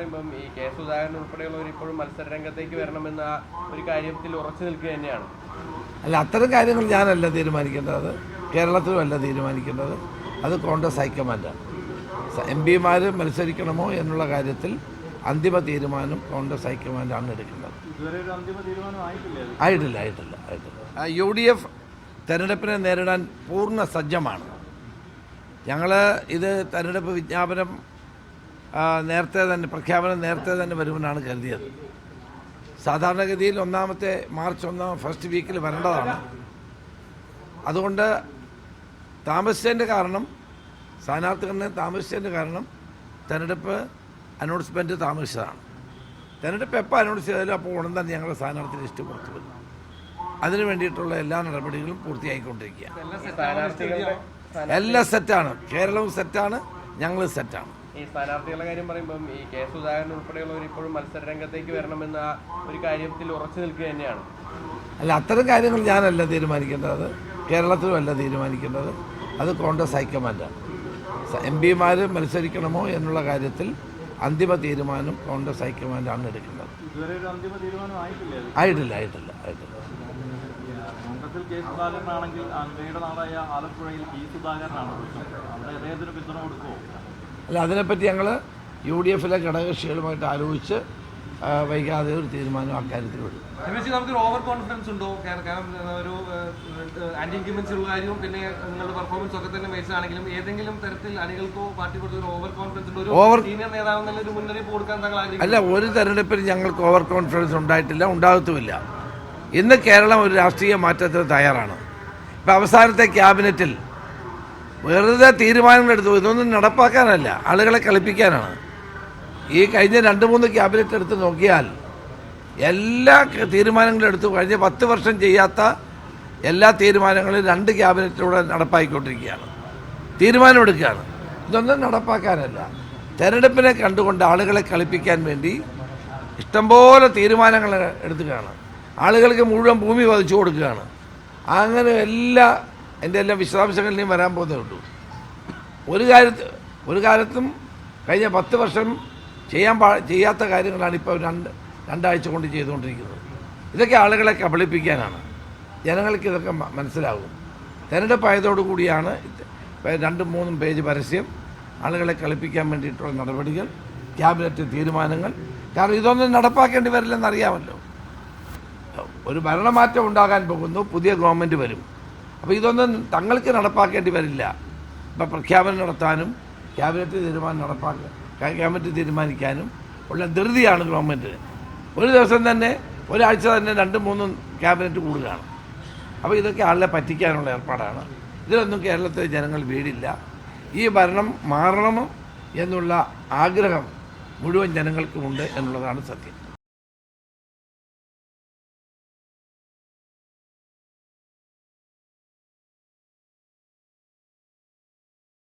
ഇപ്പം ഈ കെ സുധാകരൻ ഉൾപ്പെടെയുള്ളവർ ഇപ്പോഴും മത്സര രംഗത്തേക്ക് വരണമെന്ന ഒരു കാര്യത്തിൽ ഉറച്ചു നിൽക്കുക തന്നെയാണ്. അല്ല, അത്തരം കാര്യങ്ങൾ ഞാനല്ല തീരുമാനിക്കേണ്ടത്, കേരളത്തിലുമല്ല തീരുമാനിക്കേണ്ടത്, അത് കോൺഗ്രസ് ഹൈക്കമാൻഡാണ്. എം പിമാർ മത്സരിക്കണമോ എന്നുള്ള കാര്യത്തിൽ അന്തിമ തീരുമാനം കോൺഗ്രസ് ഹൈക്കമാൻഡാണ് എടുക്കേണ്ടത്. ആയിട്ടില്ല. UDF തെരഞ്ഞെടുപ്പിനെ നേരിടാൻ പൂർണ്ണ സജ്ജമാണ്. ഞങ്ങൾ ഇത് തെരഞ്ഞെടുപ്പ് വിജ്ഞാപനം പ്രഖ്യാപനം നേരത്തെ തന്നെ വരുമെന്നാണ് കരുതിയത്. സാധാരണഗതിയിൽ മാർച്ച് 1 ഫസ്റ്റ് വീക്കിൽ വരേണ്ടതാണ്. അതുകൊണ്ട് താമസിച്ചതിൻ്റെ കാരണം, സ്ഥാനാർത്ഥികളെ താമസിച്ചതിൻ്റെ കാരണം തെരഞ്ഞെടുപ്പ് അനൗൺസ്മെൻറ്റ് താമസിച്ചതാണ്. തെരഞ്ഞെടുപ്പ് എപ്പോൾ അനൗൺസ് ചെയ്താലും അപ്പോൾ ഉടൻ തന്നെ ഞങ്ങളുടെ സ്ഥാനാർത്ഥി ലിസ്റ്റ് പുറത്തു വരും. അതിനു വേണ്ടിയിട്ടുള്ള എല്ലാ നടപടികളും പൂർത്തിയായിക്കൊണ്ടിരിക്കുക. എല്ലാം സെറ്റാണ്. കേരളവും സെറ്റാണ്, ഞങ്ങൾ സെറ്റാണ്. ഈ സ്ഥാനാർത്ഥികളുടെ കാര്യം പറയുമ്പം ഈ കെ സുധാകരൻ ഉൾപ്പെടെയുള്ളവർ ഇപ്പോഴും മത്സര രംഗത്തേക്ക് വരണമെന്ന ഒരു കാര്യത്തിൽ ഉറച്ചു നിൽക്കുക തന്നെയാണ്. അല്ല, അത്തരം കാര്യങ്ങൾ ഞാനല്ല തീരുമാനിക്കേണ്ടത്, കേരളത്തിലുമല്ല തീരുമാനിക്കേണ്ടത്, അത് കോൺഗ്രസ് ഹൈക്കമാൻഡാണ്. എം പിമാർ മത്സരിക്കണമോ എന്നുള്ള കാര്യത്തിൽ അന്തിമ തീരുമാനം കോൺഗ്രസ് ഹൈക്കമാൻഡാണ് എടുക്കേണ്ടത്. ആയിട്ടില്ല. കോൺഗ്രസിൽ കെ സുധാകരനാണെങ്കിൽ അങ്ങയുടെ നാടായ ആലപ്പുഴയിൽ പി സുധാകരനാണ്. അവിടെ അദ്ദേഹത്തിന് പിന്തുണ കൊടുക്കുമോ? അല്ല, അതിനെപ്പറ്റി ഞങ്ങൾ UDFിലെ ഘടകകക്ഷികളുമായിട്ട് ആലോചിച്ച് വൈകാതെ ഒരു തീരുമാനം അക്കാര്യത്തിൽ വരും. നമുക്കൊരു ഓവർ കോൺഫിഡൻസ് ഉണ്ടോ? കാരണം ഒരു ആന്റി ഇൻക്യുമെന്റ്സ് ഉള്ള കാര്യവും പിന്നെ നിങ്ങളുടെ പെർഫോമൻസ് ഒക്കെ തന്നെ വെച്ചാണെങ്കിലും ഏതെങ്കിലും തരത്തിൽ അണികൾക്കോ പാർട്ടിക്കോ ഒരു ഓവർ കോൺഫിഡൻസ് ഉണ്ടോ? ഒരു സീനിയർ നേതാവ് ഒരു മുന്നറിയിപ്പ് കൊടുക്കാൻ താങ്കൾ ആഗ്രഹിക്കുന്നു? അല്ല, ഒരു തെരഞ്ഞെടുപ്പിൽ ഞങ്ങൾക്ക് ഓവർ കോൺഫിഡൻസ് ഉണ്ടായിട്ടില്ല, ഉണ്ടാകത്തുമില്ല. ഇന്ന് കേരളം ഒരു രാഷ്ട്രീയ മാറ്റത്തിന് തയ്യാറാണ്. ഇപ്പം അവസാനത്തെ ക്യാബിനറ്റിൽ വെറുതെ തീരുമാനങ്ങളെടുത്തു. ഇതൊന്നും നടപ്പാക്കാനല്ല, ആളുകളെ കളിപ്പിക്കാനാണ്. ഈ കഴിഞ്ഞ 2-3 ക്യാബിനറ്റ് എടുത്ത് നോക്കിയാൽ എല്ലാ തീരുമാനങ്ങളും എടുത്തു. കഴിഞ്ഞ 10 വർഷം ചെയ്യാത്ത എല്ലാ തീരുമാനങ്ങളും 2 ക്യാബിനറ്റിലൂടെ നടപ്പാക്കിക്കൊണ്ടിരിക്കുകയാണ്, തീരുമാനമെടുക്കുകയാണ്. ഇതൊന്നും നടപ്പാക്കാനല്ല, തെരഞ്ഞെടുപ്പിനെ കണ്ടുകൊണ്ട് ആളുകളെ കളിപ്പിക്കാൻ വേണ്ടി ഇഷ്ടംപോലെ തീരുമാനങ്ങൾ എടുക്കുകയാണ്. ആളുകൾക്ക് മുഴുവൻ ഭൂമി പതിച്ചു കൊടുക്കുകയാണ്. അങ്ങനെ എൻ്റെ എല്ലാ വിശദാംശങ്ങളിലും വരാൻ പോകുന്നേ ഉള്ളൂ. ഒരു കാലത്തും കഴിഞ്ഞ 10 വർഷം ചെയ്യാത്ത കാര്യങ്ങളാണ് ഇപ്പോൾ രണ്ടാഴ്ച കൊണ്ട് ചെയ്തുകൊണ്ടിരിക്കുന്നത്. ഇതൊക്കെ ആളുകളെ കബളിപ്പിക്കാനാണ്. ജനങ്ങൾക്ക് ഇതൊക്കെ മനസ്സിലാകും. തെരഞ്ഞെടുപ്പായതോടുകൂടിയാണ് 2-3 പേജ് പരസ്യം, ആളുകളെ കളിപ്പിക്കാൻ വേണ്ടിയിട്ടുള്ള നടപടികൾ, ക്യാബിനറ്റ് തീരുമാനങ്ങൾ. കാരണം ഇതൊന്നും നടപ്പാക്കേണ്ടി വരില്ലെന്നറിയാമല്ലോ. ഒരു ഭരണമാറ്റം ഉണ്ടാകാൻ പോകുന്നു, പുതിയ ഗവൺമെൻറ് വരും. അപ്പോൾ ഇതൊന്നും തങ്ങൾക്ക് നടപ്പാക്കേണ്ടി വരില്ല. ഇപ്പം പ്രഖ്യാപനം നടത്താനും ക്യാബിനറ്റ് തീരുമാനിക്കാനും ഉള്ള ധൃതിയാണ് ഗവൺമെൻറ്റിന്. ഒരു ദിവസം തന്നെ, ഒരാഴ്ച തന്നെ 2-3 ക്യാബിനറ്റ് കൂടുകയാണ്. അപ്പോൾ ഇതൊക്കെ ആളെ പറ്റിക്കാനുള്ള ഏർപ്പാടാണ്. ഇതിലൊന്നും കേരളത്തിലെ ജനങ്ങൾ വീടില്ല. ഈ ഭരണം മാറണം എന്നുള്ള ആഗ്രഹം മുഴുവൻ ജനങ്ങൾക്കുമുണ്ട് എന്നുള്ളതാണ് സത്യം.